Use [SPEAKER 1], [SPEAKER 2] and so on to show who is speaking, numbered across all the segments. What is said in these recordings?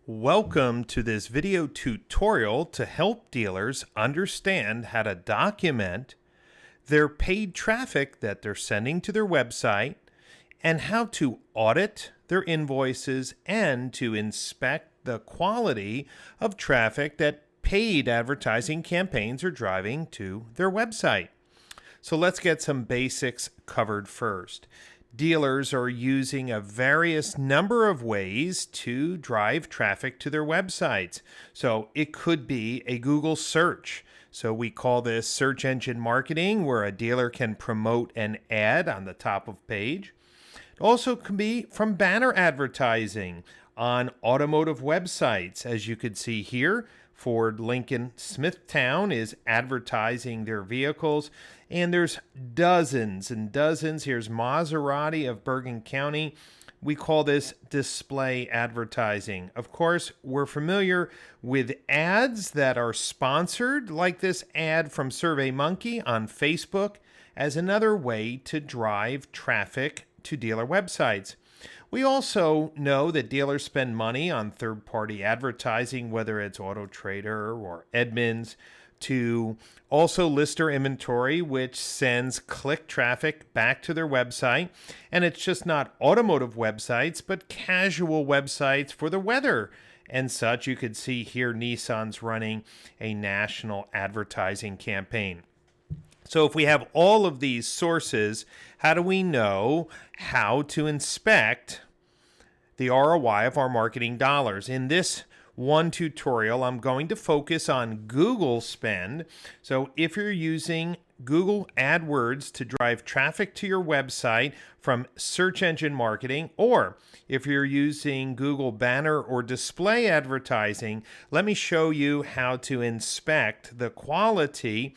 [SPEAKER 1] Welcome to this video tutorial to help dealers understand how to document their paid traffic that they're sending to their website and how to audit their invoices and to inspect the quality of traffic that paid advertising campaigns are driving to their website. So let's get some basics covered first. Dealers are using a various number of ways to drive traffic to their websites. So it could be a Google search. So we call this search engine marketing, where a dealer can promote an ad on the top of page. It also can be from banner advertising on automotive websites. As you can see here, Ford Lincoln Smithtown is advertising their vehicles, and there's dozens and dozens. Here's Maserati of Bergen County. We call this display advertising. Of course, we're familiar with ads that are sponsored, like this ad from SurveyMonkey on Facebook, as another way to drive traffic to dealer websites. We also know that dealers spend money on third-party advertising, whether it's AutoTrader or Edmunds, to also list their inventory, which sends click traffic back to their website. And it's just not automotive websites, but casual websites for the weather and such. You could see here Nissan's running a national advertising campaign. So if we have all of these sources, how do we know how to inspect the ROI of our marketing dollars? In this one tutorial, I'm going to focus on Google spend. So if you're using Google AdWords to drive traffic to your website from search engine marketing, or if you're using Google banner or display advertising, let me show you how to inspect the quality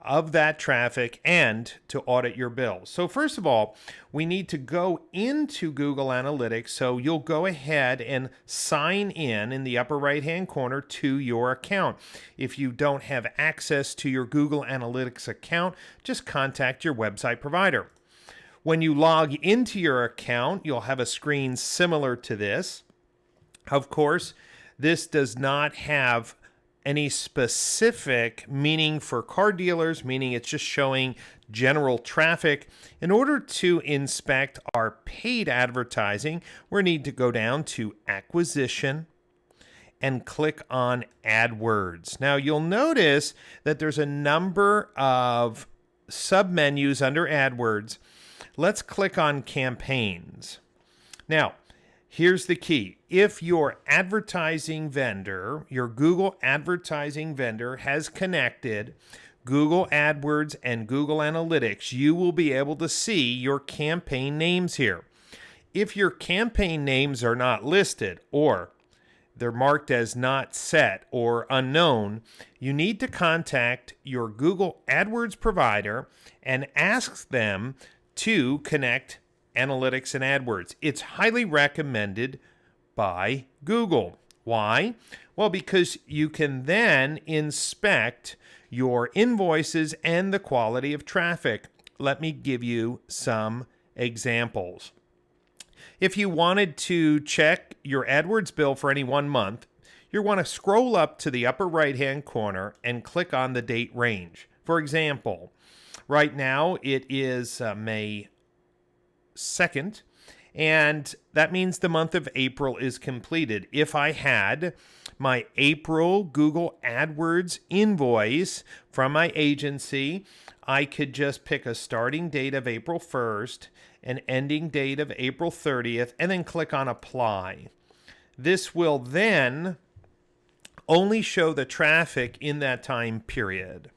[SPEAKER 1] of that traffic and to audit your bills. So first of all, we need to go into Google Analytics. So you'll go ahead and sign in the upper right hand corner to your account. If you don't have access to your Google Analytics account, just contact your website provider. When you log into your account, you'll have a screen similar to this. Of course, this does not have any specific meaning for car dealers, meaning it's just showing general traffic. In order to inspect our paid advertising, we need to go down to Acquisition and click on AdWords. Now you'll notice that there's a number of submenus under AdWords. Let's click on Campaigns. Now, here's the key. If your advertising vendor, your Google advertising vendor, has connected Google AdWords and Google Analytics, you will be able to see your campaign names here. If your campaign names are not listed, or they're marked as not set or unknown, you need to contact your Google AdWords provider and ask them to connect Analytics and AdWords. It's highly recommended by Google. Why? Well, because you can then inspect your invoices and the quality of traffic. Let me give you some examples. If you wanted to check your AdWords bill for any 1 month, you want to scroll up to the upper right-hand corner and click on the date range. For example, right now it is May 2nd, and that means the month of April is completed. If I had my April Google AdWords invoice from my agency, I could just pick a starting date of April 1st, an ending date of April 30th, and then click on Apply. This will then only show the traffic in that time period.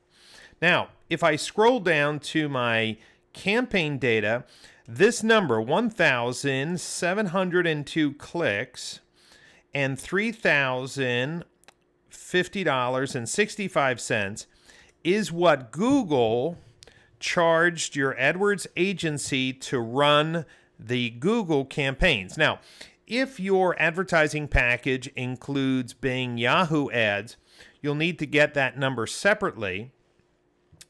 [SPEAKER 1] Now, if I scroll down to my campaign data, this number, 1,702 clicks and $3,050.65, is what Google charged your AdWords agency to run the Google campaigns. Now, if your advertising package includes Bing, Yahoo ads, you'll need to get that number separately.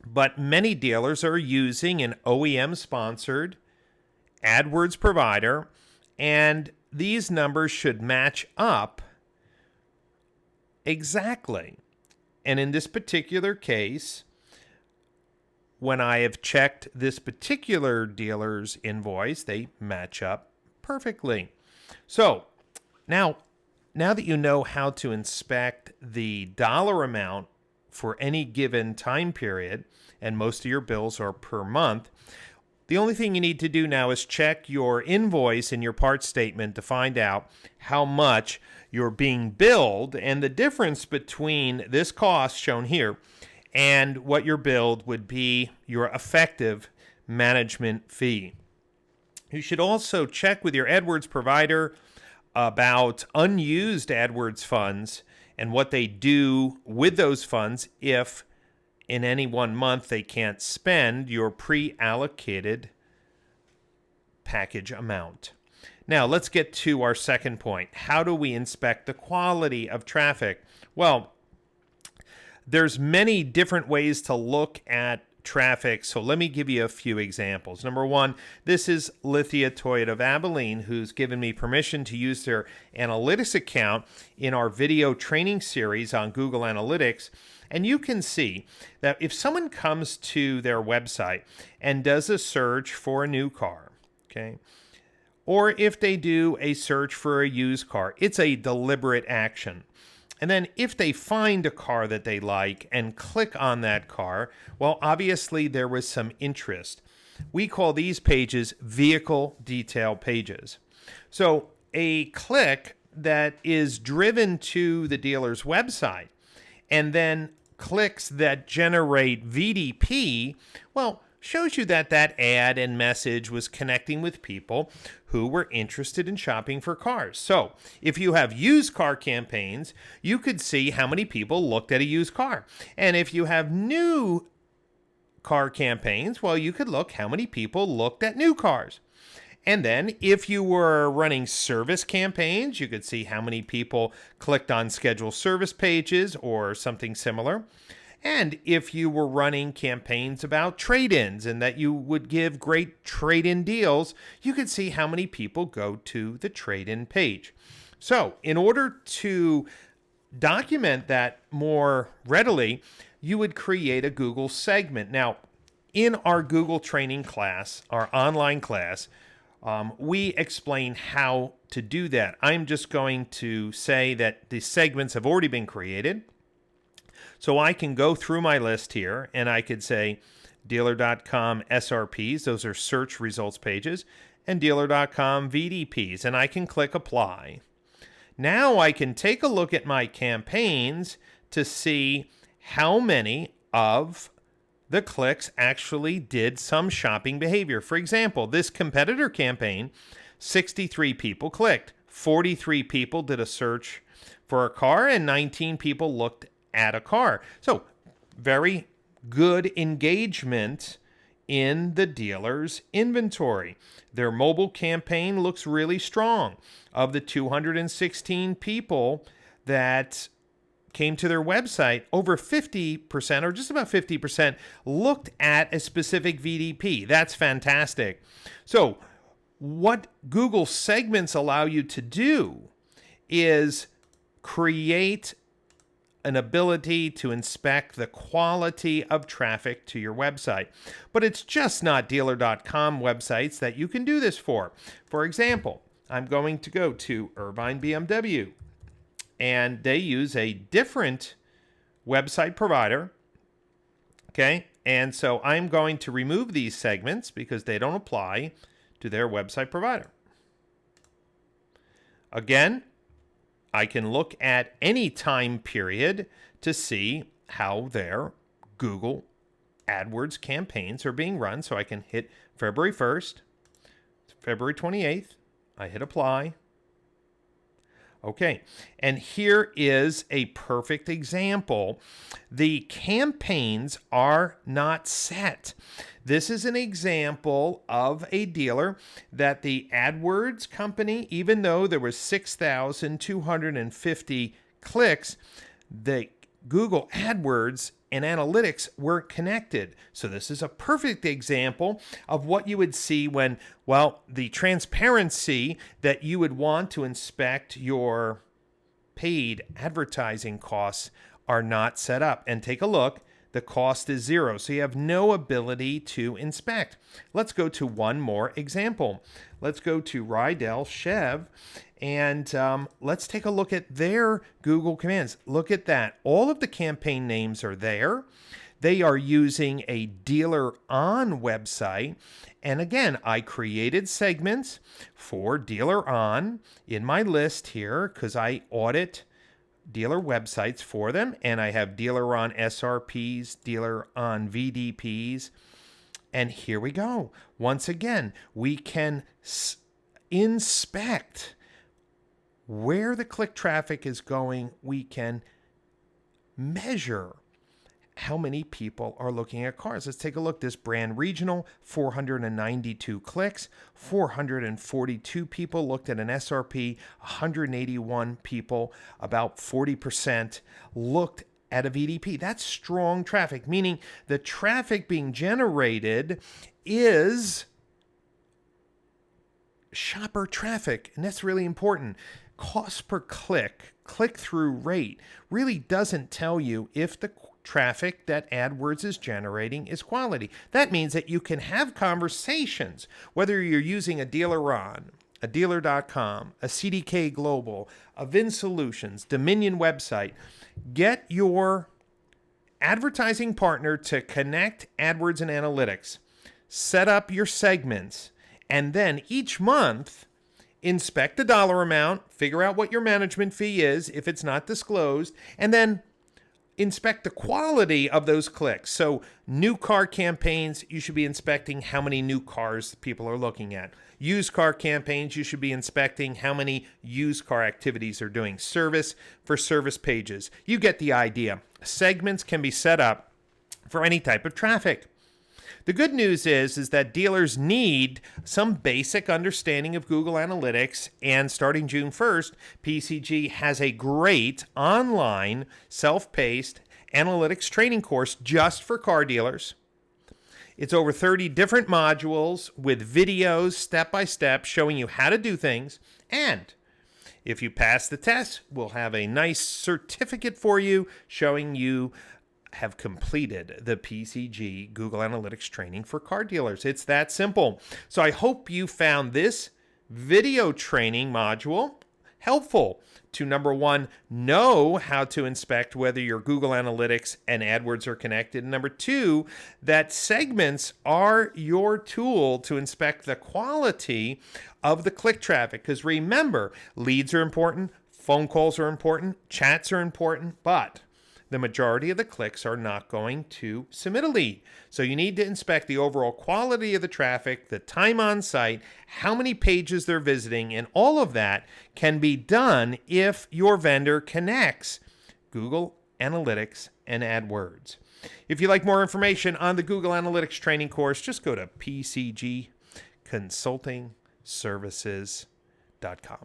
[SPEAKER 1] But many dealers are using an OEM-sponsored AdWords provider, and these numbers should match up Exactly. And in this particular case, when I have checked this particular dealer's invoice, they match up perfectly. So now that you know how to inspect the dollar amount for any given time period, and most of your bills are per month, the only thing you need to do now is check your invoice and your part statement to find out how much you're being billed, and the difference between this cost shown here and what your billed would be your effective management fee. You should also check with your AdWords provider about unused AdWords funds and what they do with those funds if in any one month they can't spend your pre-allocated package amount. Now, let's get to our second point. How do we inspect the quality of traffic? Well, there's many different ways to look at traffic, so let me give you a few examples. Number one, this is Lithia Toyota of Abilene, who's given me permission to use their analytics account in our video training series on Google Analytics. And you can see that if someone comes to their website and does a search for a new car, okay, or if they do a search for a used car, it's a deliberate action. And then if they find a car that they like and click on that car, well, obviously there was some interest. We call these pages vehicle detail pages. So a click that is driven to the dealer's website and then clicks that generate VDP, well, shows you that that ad and message was connecting with people who were interested in shopping for cars. So if you have used car campaigns, you could see how many people looked at a used car. And if you have new car campaigns, well, you could look how many people looked at new cars. And then if you were running service campaigns, you could see how many people clicked on scheduled service pages or something similar. And if you were running campaigns about trade-ins and that you would give great trade-in deals, you could see how many people go to the trade-in page. So in order to document that more readily, you would create a Google segment. Now, in our Google training class, our online class, we explain how to do that. I'm just going to say that the segments have already been created. So I can go through my list here and I could say dealer.com SRPs, those are search results pages, and dealer.com VDPs, and I can click apply. Now I can take a look at my campaigns to see how many of the clicks actually did some shopping behavior. For example, this competitor campaign, 63 people clicked, 43 people did a search for a car, and 19 people looked at a car. So very good engagement in the dealer's inventory. Their mobile campaign looks really strong. Of the 216 people that came to their website, over 50% or just about 50% looked at a specific VDP. That's fantastic. So what Google segments allow you to do is create an ability to inspect the quality of traffic to your website. But it's just not dealer.com websites that you can do this for. For example, I'm going to go to Irvine BMW, and they use a different website provider. Okay, and so I'm going to remove these segments because they don't apply to their website provider. Again, I can look at any time period to see how their Google AdWords campaigns are being run. So I can hit February 1st, February 28th. I hit apply. Okay, and here is a perfect example. The campaigns are not set. This is an example of a dealer that the AdWords company, even though there was 6,250 clicks, the Google AdWords and analytics weren't connected. So this is a perfect example of what you would see when, well, the transparency that you would want to inspect your paid advertising costs are not set up. And take a look. The cost is 0, so you have no ability to inspect. Let's go to one more example. Let's go to Rydell Chev, and let's take a look at their Google commands. Look at that. All of the campaign names are there. They are using a dealer on website. And again, I created segments for dealer on in my list here because I audit dealer websites for them, and I have dealer on SRPs, dealer on VDPs, and here we go. Once again, we can inspect where the click traffic is going. We can measure how many people are looking at cars. Let's take a look. This brand regional, 492 clicks, 442 people looked at an SRP, 181 people, about 40% looked at a VDP. That's strong traffic, meaning the traffic being generated is shopper traffic, and that's really important. Cost per click, click-through rate, really doesn't tell you if the traffic that AdWords is generating is quality. That means that you can have conversations, whether you're using a dealer on, a dealer.com, a CDK Global, a Vin Solutions, Dominion website. Get your advertising partner to connect AdWords and analytics, set up your segments, and then each month, inspect the dollar amount, figure out what your management fee is if it's not disclosed, and then inspect the quality of those clicks. So new car campaigns, you should be inspecting how many new cars people are looking at. Used car campaigns, you should be inspecting how many used car activities are doing. Service for service pages. You get the idea. Segments can be set up for any type of traffic. The good news is that dealers need some basic understanding of Google Analytics, and starting June 1st, PCG has a great online self-paced analytics training course just for car dealers. It's over 30 different modules with videos step-by-step showing you how to do things, and if you pass the test, we'll have a nice certificate for you showing you have completed the PCG Google Analytics training for car dealers. It's that simple. So I hope you found this video training module helpful to, number one, know how to inspect whether your Google Analytics and AdWords are connected. And number two, that segments are your tool to inspect the quality of the click traffic. Because remember, leads are important, phone calls are important, chats are important, but the majority of the clicks are not going to submit a lead. So you need to inspect the overall quality of the traffic, the time on site, how many pages they're visiting, and all of that can be done if your vendor connects Google Analytics and AdWords. If you'd like more information on the Google Analytics training course, just go to pcgconsultingservices.com.